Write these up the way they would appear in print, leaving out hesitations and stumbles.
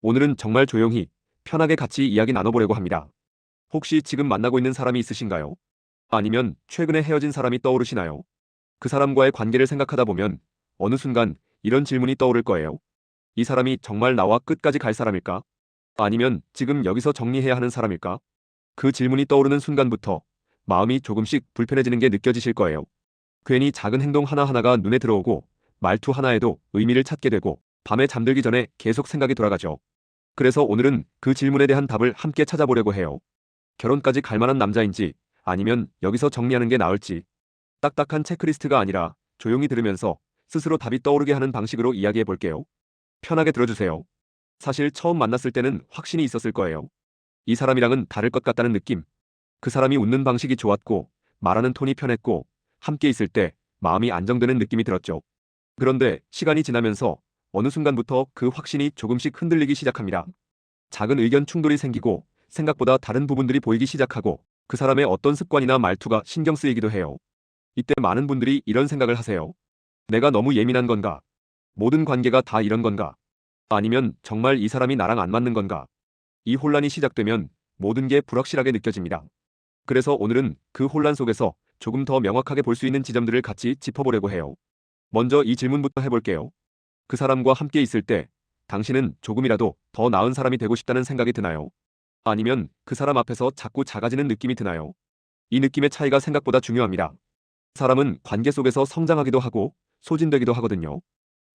오늘은 정말 조용히, 편하게 같이 이야기 나눠보려고 합니다. 혹시 지금 만나고 있는 사람이 있으신가요? 아니면 최근에 헤어진 사람이 떠오르시나요? 그 사람과의 관계를 생각하다 보면 어느 순간 이런 질문이 떠오를 거예요. 이 사람이 정말 나와 끝까지 갈 사람일까? 아니면 지금 여기서 정리해야 하는 사람일까? 그 질문이 떠오르는 순간부터 마음이 조금씩 불편해지는 게 느껴지실 거예요. 괜히 작은 행동 하나하나가 눈에 들어오고 말투 하나에도 의미를 찾게 되고 밤에 잠들기 전에 계속 생각이 돌아가죠. 그래서 오늘은 그 질문에 대한 답을 함께 찾아보려고 해요. 결혼까지 갈 만한 남자인지 아니면 여기서 정리하는 게 나을지 딱딱한 체크리스트가 아니라 조용히 들으면서 스스로 답이 떠오르게 하는 방식으로 이야기해 볼게요. 편하게 들어주세요. 사실 처음 만났을 때는 확신이 있었을 거예요. 이 사람이랑은 다를 것 같다는 느낌. 그 사람이 웃는 방식이 좋았고 말하는 톤이 편했고 함께 있을 때 마음이 안정되는 느낌이 들었죠. 그런데 시간이 지나면서 어느 순간부터 그 확신이 조금씩 흔들리기 시작합니다. 작은 의견 충돌이 생기고 생각보다 다른 부분들이 보이기 시작하고 그 사람의 어떤 습관이나 말투가 신경 쓰이기도 해요. 이때 많은 분들이 이런 생각을 하세요. 내가 너무 예민한 건가? 모든 관계가 다 이런 건가? 아니면 정말 이 사람이 나랑 안 맞는 건가? 이 혼란이 시작되면 모든 게 불확실하게 느껴집니다. 그래서 오늘은 그 혼란 속에서 조금 더 명확하게 볼 수 있는 지점들을 같이 짚어보려고 해요. 먼저 이 질문부터 해볼게요. 그 사람과 함께 있을 때 당신은 조금이라도 더 나은 사람이 되고 싶다는 생각이 드나요? 아니면 그 사람 앞에서 자꾸 작아지는 느낌이 드나요? 이 느낌의 차이가 생각보다 중요합니다. 사람은 관계 속에서 성장하기도 하고 소진되기도 하거든요.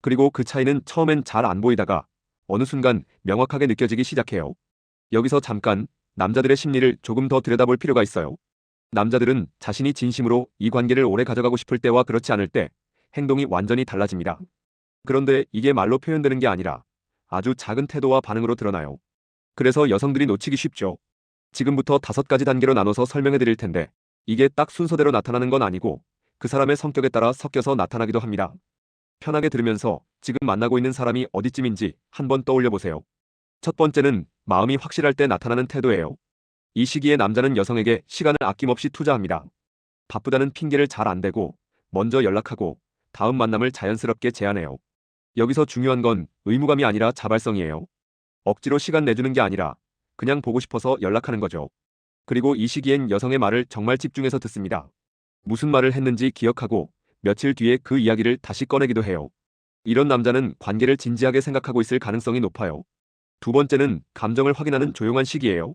그리고 그 차이는 처음엔 잘 안 보이다가 어느 순간 명확하게 느껴지기 시작해요. 여기서 잠깐 남자들의 심리를 조금 더 들여다볼 필요가 있어요. 남자들은 자신이 진심으로 이 관계를 오래 가져가고 싶을 때와 그렇지 않을 때 행동이 완전히 달라집니다. 그런데 이게 말로 표현되는 게 아니라 아주 작은 태도와 반응으로 드러나요. 그래서 여성들이 놓치기 쉽죠. 지금부터 5가지 단계로 나눠서 설명해 드릴 텐데 이게 딱 순서대로 나타나는 건 아니고 그 사람의 성격에 따라 섞여서 나타나기도 합니다. 편하게 들으면서 지금 만나고 있는 사람이 어디쯤인지 한번 떠올려 보세요. 첫 번째는 마음이 확실할 때 나타나는 태도예요. 이 시기에 남자는 여성에게 시간을 아낌없이 투자합니다. 바쁘다는 핑계를 잘 안 대고 먼저 연락하고 다음 만남을 자연스럽게 제안해요. 여기서 중요한 건 의무감이 아니라 자발성이에요. 억지로 시간 내주는 게 아니라 그냥 보고 싶어서 연락하는 거죠. 그리고 이 시기엔 여성의 말을 정말 집중해서 듣습니다. 무슨 말을 했는지 기억하고 며칠 뒤에 그 이야기를 다시 꺼내기도 해요. 이런 남자는 관계를 진지하게 생각하고 있을 가능성이 높아요. 두 번째는 감정을 확인하는 조용한 시기예요.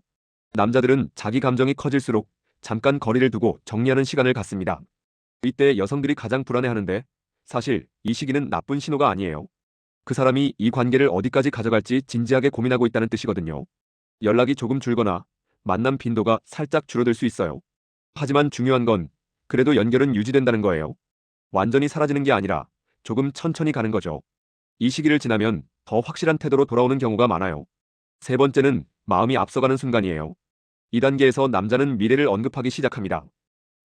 남자들은 자기 감정이 커질수록 잠깐 거리를 두고 정리하는 시간을 갖습니다. 이때 여성들이 가장 불안해하는데 사실 이 시기는 나쁜 신호가 아니에요. 그 사람이 이 관계를 어디까지 가져갈지 진지하게 고민하고 있다는 뜻이거든요. 연락이 조금 줄거나 만남 빈도가 살짝 줄어들 수 있어요. 하지만 중요한 건 그래도 연결은 유지된다는 거예요. 완전히 사라지는 게 아니라 조금 천천히 가는 거죠. 이 시기를 지나면 더 확실한 태도로 돌아오는 경우가 많아요. 세 번째는 마음이 앞서가는 순간이에요. 이 단계에서 남자는 미래를 언급하기 시작합니다.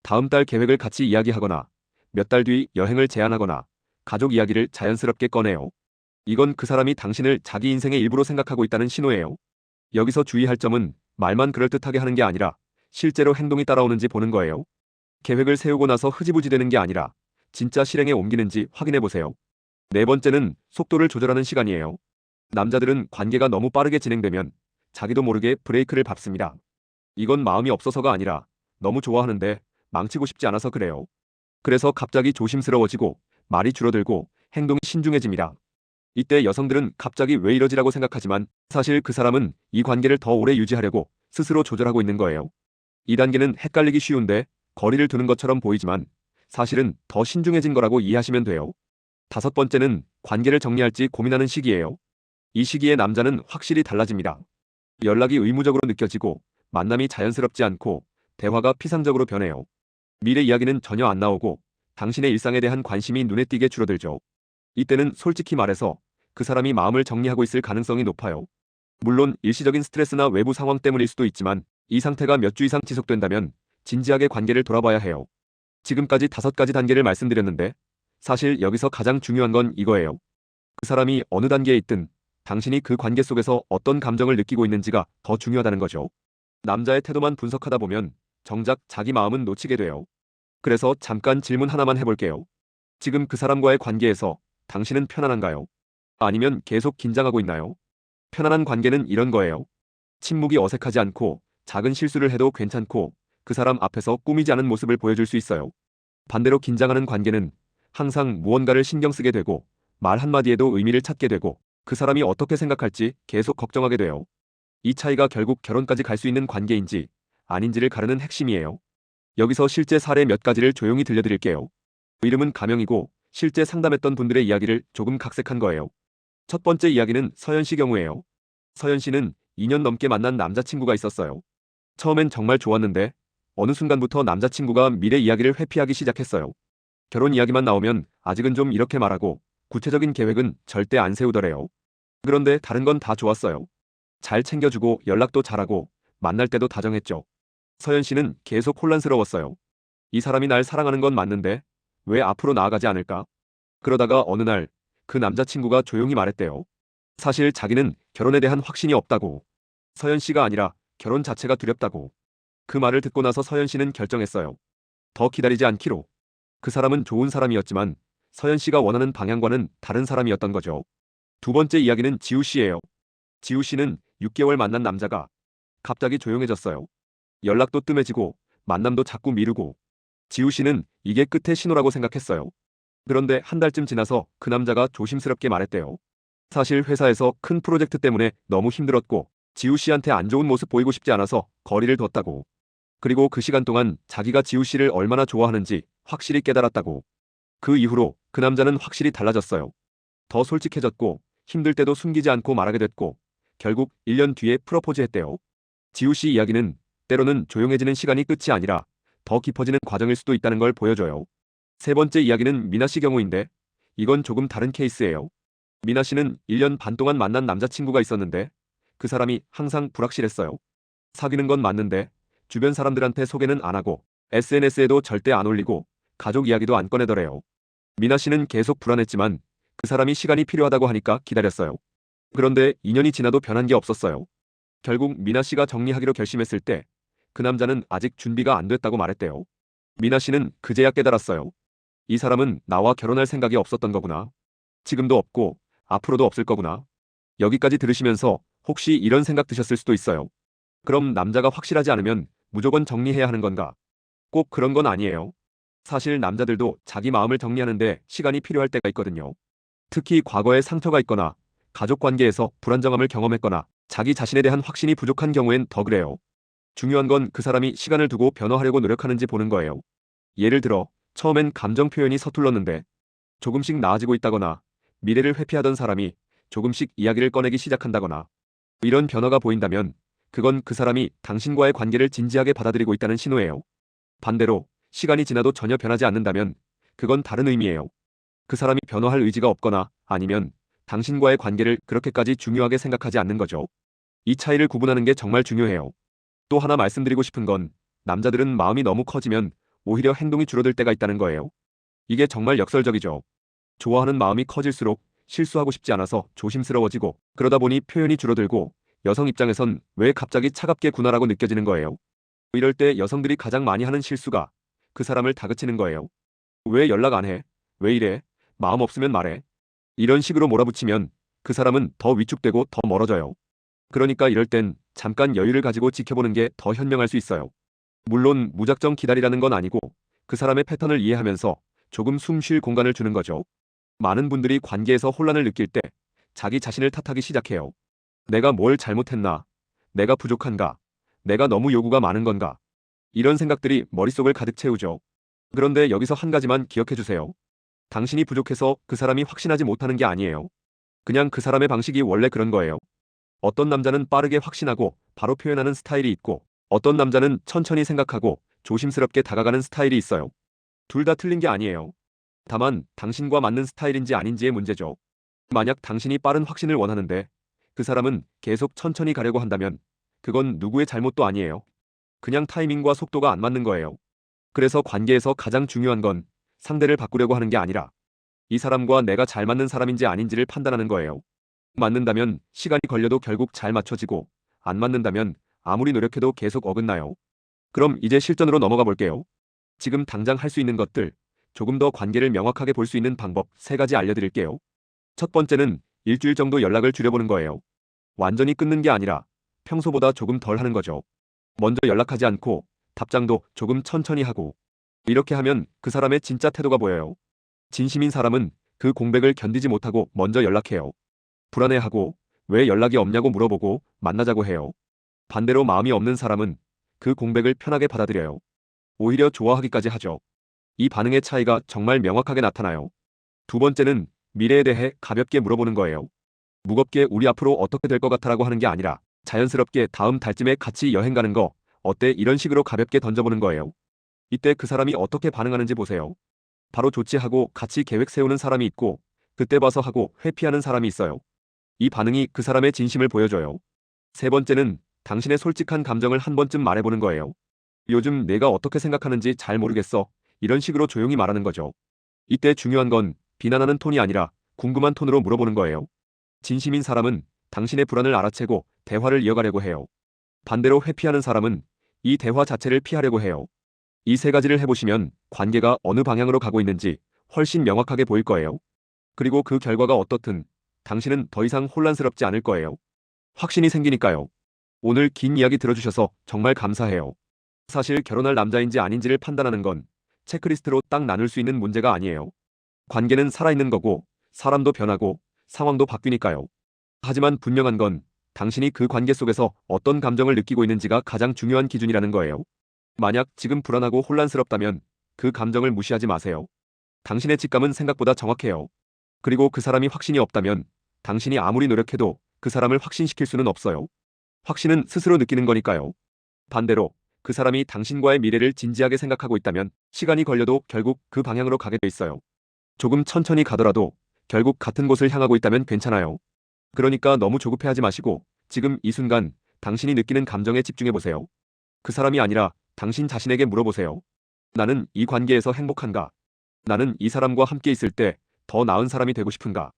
다음 달 계획을 같이 이야기하거나 몇 달 뒤 여행을 제안하거나 가족 이야기를 자연스럽게 꺼내요. 이건 그 사람이 당신을 자기 인생의 일부로 생각하고 있다는 신호예요. 여기서 주의할 점은 말만 그럴듯하게 하는 게 아니라 실제로 행동이 따라오는지 보는 거예요. 계획을 세우고 나서 흐지부지 되는 게 아니라 진짜 실행에 옮기는지 확인해 보세요. 네 번째는 속도를 조절하는 시간이에요. 남자들은 관계가 너무 빠르게 진행되면 자기도 모르게 브레이크를 밟습니다. 이건 마음이 없어서가 아니라 너무 좋아하는데 망치고 싶지 않아서 그래요. 그래서 갑자기 조심스러워지고 말이 줄어들고 행동이 신중해집니다. 이때 여성들은 갑자기 왜 이러지라고 생각하지만 사실 그 사람은 이 관계를 더 오래 유지하려고 스스로 조절하고 있는 거예요. 이 단계는 헷갈리기 쉬운데 거리를 두는 것처럼 보이지만 사실은 더 신중해진 거라고 이해하시면 돼요. 다섯 번째는 관계를 정리할지 고민하는 시기예요. 이 시기에 남자는 확실히 달라집니다. 연락이 의무적으로 느껴지고 만남이 자연스럽지 않고 대화가 피상적으로 변해요. 미래 이야기는 전혀 안 나오고 당신의 일상에 대한 관심이 눈에 띄게 줄어들죠. 이때는 솔직히 말해서 그 사람이 마음을 정리하고 있을 가능성이 높아요. 물론 일시적인 스트레스나 외부 상황 때문일 수도 있지만 이 상태가 몇 주 이상 지속된다면 진지하게 관계를 돌아봐야 해요. 지금까지 5가지 단계를 말씀드렸는데 사실 여기서 가장 중요한 건 이거예요. 그 사람이 어느 단계에 있든 당신이 그 관계 속에서 어떤 감정을 느끼고 있는지가 더 중요하다는 거죠. 남자의 태도만 분석하다 보면 정작 자기 마음은 놓치게 돼요. 그래서 잠깐 질문 하나만 해볼게요. 지금 그 사람과의 관계에서 당신은 편안한가요? 아니면 계속 긴장하고 있나요? 편안한 관계는 이런 거예요. 침묵이 어색하지 않고 작은 실수를 해도 괜찮고 그 사람 앞에서 꾸미지 않은 모습을 보여줄 수 있어요. 반대로 긴장하는 관계는 항상 무언가를 신경 쓰게 되고 말 한마디에도 의미를 찾게 되고 그 사람이 어떻게 생각할지 계속 걱정하게 돼요. 이 차이가 결국 결혼까지 갈 수 있는 관계인지 아닌지를 가르는 핵심이에요. 여기서 실제 사례 몇 가지를 조용히 들려드릴게요. 이름은 가명이고 실제 상담했던 분들의 이야기를 조금 각색한 거예요. 첫 번째 이야기는 서연 씨 경우예요. 서연 씨는 2년 넘게 만난 남자친구가 있었어요. 처음엔 정말 좋았는데 어느 순간부터 남자친구가 미래 이야기를 회피하기 시작했어요. 결혼 이야기만 나오면 아직은 좀 이렇게 말하고 구체적인 계획은 절대 안 세우더래요. 그런데 다른 건 다 좋았어요. 잘 챙겨주고 연락도 잘하고 만날 때도 다정했죠. 서연 씨는 계속 혼란스러웠어요. 이 사람이 날 사랑하는 건 맞는데 왜 앞으로 나아가지 않을까? 그러다가 어느 날 그 남자친구가 조용히 말했대요. 사실 자기는 결혼에 대한 확신이 없다고. 서연 씨가 아니라 결혼 자체가 두렵다고. 그 말을 듣고 나서 서연 씨는 결정했어요. 더 기다리지 않기로. 그 사람은 좋은 사람이었지만 서연 씨가 원하는 방향과는 다른 사람이었던 거죠. 두 번째 이야기는 지우 씨예요. 지우 씨는 6개월 만난 남자가 갑자기 조용해졌어요. 연락도 뜸해지고 만남도 자꾸 미루고. 지우 씨는 이게 끝의 신호라고 생각했어요. 그런데 한 달쯤 지나서 그 남자가 조심스럽게 말했대요. 사실 회사에서 큰 프로젝트 때문에 너무 힘들었고 지우 씨한테 안 좋은 모습 보이고 싶지 않아서 거리를 뒀다고. 그리고 그 시간 동안 자기가 지우 씨를 얼마나 좋아하는지 확실히 깨달았다고. 그 이후로 그 남자는 확실히 달라졌어요. 더 솔직해졌고 힘들 때도 숨기지 않고 말하게 됐고 결국 1년 뒤에 프러포즈했대요. 지우 씨 이야기는 때로는 조용해지는 시간이 끝이 아니라 더 깊어지는 과정일 수도 있다는 걸 보여줘요. 세 번째 이야기는 미나 씨 경우인데 이건 조금 다른 케이스예요. 미나 씨는 1년 반 동안 만난 남자친구가 있었는데 그 사람이 항상 불확실했어요. 사귀는 건 맞는데 주변 사람들한테 소개는 안 하고 SNS에도 절대 안 올리고 가족 이야기도 안 꺼내더래요. 미나 씨는 계속 불안했지만 그 사람이 시간이 필요하다고 하니까 기다렸어요. 그런데 2년이 지나도 변한 게 없었어요. 결국 미나 씨가 정리하기로 결심했을 때 그 남자는 아직 준비가 안 됐다고 말했대요. 미나 씨는 그제야 깨달았어요. 이 사람은 나와 결혼할 생각이 없었던 거구나. 지금도 없고 앞으로도 없을 거구나. 여기까지 들으시면서 혹시 이런 생각 드셨을 수도 있어요. 그럼 남자가 확실하지 않으면 무조건 정리해야 하는 건가? 꼭 그런 건 아니에요. 사실 남자들도 자기 마음을 정리하는데 시간이 필요할 때가 있거든요. 특히 과거에 상처가 있거나 가족 관계에서 불안정함을 경험했거나 자기 자신에 대한 확신이 부족한 경우엔 더 그래요. 중요한 건 그 사람이 시간을 두고 변화하려고 노력하는지 보는 거예요. 예를 들어 처음엔 감정 표현이 서툴렀는데 조금씩 나아지고 있다거나 미래를 회피하던 사람이 조금씩 이야기를 꺼내기 시작한다거나 이런 변화가 보인다면 그건 그 사람이 당신과의 관계를 진지하게 받아들이고 있다는 신호예요. 반대로 시간이 지나도 전혀 변하지 않는다면 그건 다른 의미예요. 그 사람이 변화할 의지가 없거나 아니면 당신과의 관계를 그렇게까지 중요하게 생각하지 않는 거죠. 이 차이를 구분하는 게 정말 중요해요. 또 하나 말씀드리고 싶은 건 남자들은 마음이 너무 커지면 오히려 행동이 줄어들 때가 있다는 거예요. 이게 정말 역설적이죠. 좋아하는 마음이 커질수록 실수하고 싶지 않아서 조심스러워지고 그러다 보니 표현이 줄어들고 여성 입장에선 왜 갑자기 차갑게 구나라고 느껴지는 거예요. 이럴 때 여성들이 가장 많이 하는 실수가 그 사람을 다그치는 거예요. 왜 연락 안 해? 왜 이래? 마음 없으면 말해. 이런 식으로 몰아붙이면 그 사람은 더 위축되고 더 멀어져요. 그러니까 이럴 땐 잠깐 여유를 가지고 지켜보는 게 더 현명할 수 있어요. 물론 무작정 기다리라는 건 아니고 그 사람의 패턴을 이해하면서 조금 숨 쉴 공간을 주는 거죠. 많은 분들이 관계에서 혼란을 느낄 때 자기 자신을 탓하기 시작해요. 내가 뭘 잘못했나? 내가 부족한가? 내가 너무 요구가 많은 건가? 이런 생각들이 머릿속을 가득 채우죠. 그런데 여기서 한 가지만 기억해 주세요. 당신이 부족해서 그 사람이 확신하지 못하는 게 아니에요. 그냥 그 사람의 방식이 원래 그런 거예요. 어떤 남자는 빠르게 확신하고 바로 표현하는 스타일이 있고 어떤 남자는 천천히 생각하고 조심스럽게 다가가는 스타일이 있어요. 둘 다 틀린 게 아니에요. 다만 당신과 맞는 스타일인지 아닌지의 문제죠. 만약 당신이 빠른 확신을 원하는데 그 사람은 계속 천천히 가려고 한다면 그건 누구의 잘못도 아니에요. 그냥 타이밍과 속도가 안 맞는 거예요. 그래서 관계에서 가장 중요한 건 상대를 바꾸려고 하는 게 아니라 이 사람과 내가 잘 맞는 사람인지 아닌지를 판단하는 거예요. 맞는다면 시간이 걸려도 결국 잘 맞춰지고 안 맞는다면 아무리 노력해도 계속 어긋나요. 그럼 이제 실전으로 넘어가 볼게요. 지금 당장 할 수 있는 것들, 조금 더 관계를 명확하게 볼 수 있는 방법 3가지 알려드릴게요. 첫 번째는 일주일 정도 연락을 줄여보는 거예요. 완전히 끊는 게 아니라 평소보다 조금 덜 하는 거죠. 먼저 연락하지 않고 답장도 조금 천천히 하고. 이렇게 하면 그 사람의 진짜 태도가 보여요. 진심인 사람은 그 공백을 견디지 못하고 먼저 연락해요. 불안해하고 왜 연락이 없냐고 물어보고 만나자고 해요. 반대로 마음이 없는 사람은 그 공백을 편하게 받아들여요. 오히려 좋아하기까지 하죠. 이 반응의 차이가 정말 명확하게 나타나요. 두 번째는 미래에 대해 가볍게 물어보는 거예요. 무겁게 우리 앞으로 어떻게 될 것 같아라고 하는 게 아니라 자연스럽게 다음 달쯤에 같이 여행 가는 거 어때? 이런 식으로 가볍게 던져보는 거예요. 이때 그 사람이 어떻게 반응하는지 보세요. 바로 좋지 하고 같이 계획 세우는 사람이 있고 그때 봐서 하고 회피하는 사람이 있어요. 이 반응이 그 사람의 진심을 보여줘요. 세 번째는 당신의 솔직한 감정을 한 번쯤 말해보는 거예요. 요즘 내가 어떻게 생각하는지 잘 모르겠어. 이런 식으로 조용히 말하는 거죠. 이때 중요한 건 비난하는 톤이 아니라 궁금한 톤으로 물어보는 거예요. 진심인 사람은 당신의 불안을 알아채고 대화를 이어가려고 해요. 반대로 회피하는 사람은 이 대화 자체를 피하려고 해요. 이 세 가지를 해보시면 관계가 어느 방향으로 가고 있는지 훨씬 명확하게 보일 거예요. 그리고 그 결과가 어떻든 당신은 더 이상 혼란스럽지 않을 거예요. 확신이 생기니까요. 오늘 긴 이야기 들어주셔서 정말 감사해요. 사실 결혼할 남자인지 아닌지를 판단하는 건 체크리스트로 딱 나눌 수 있는 문제가 아니에요. 관계는 살아있는 거고 사람도 변하고 상황도 바뀌니까요. 하지만 분명한 건 당신이 그 관계 속에서 어떤 감정을 느끼고 있는지가 가장 중요한 기준이라는 거예요. 만약 지금 불안하고 혼란스럽다면 그 감정을 무시하지 마세요. 당신의 직감은 생각보다 정확해요. 그리고 그 사람이 확신이 없다면 당신이 아무리 노력해도 그 사람을 확신시킬 수는 없어요. 확신은 스스로 느끼는 거니까요. 반대로 그 사람이 당신과의 미래를 진지하게 생각하고 있다면 시간이 걸려도 결국 그 방향으로 가게 돼 있어요. 조금 천천히 가더라도 결국 같은 곳을 향하고 있다면 괜찮아요. 그러니까 너무 조급해하지 마시고 지금 이 순간 당신이 느끼는 감정에 집중해 보세요. 그 사람이 아니라 당신 자신에게 물어보세요. 나는 이 관계에서 행복한가? 나는 이 사람과 함께 있을 때 더 나은 사람이 되고 싶은가?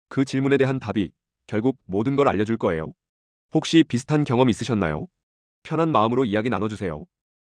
그 질문에 대한 답이 결국 모든 걸 알려줄 거예요. 혹시 비슷한 경험 있으셨나요? 편한 마음으로 이야기 나눠주세요.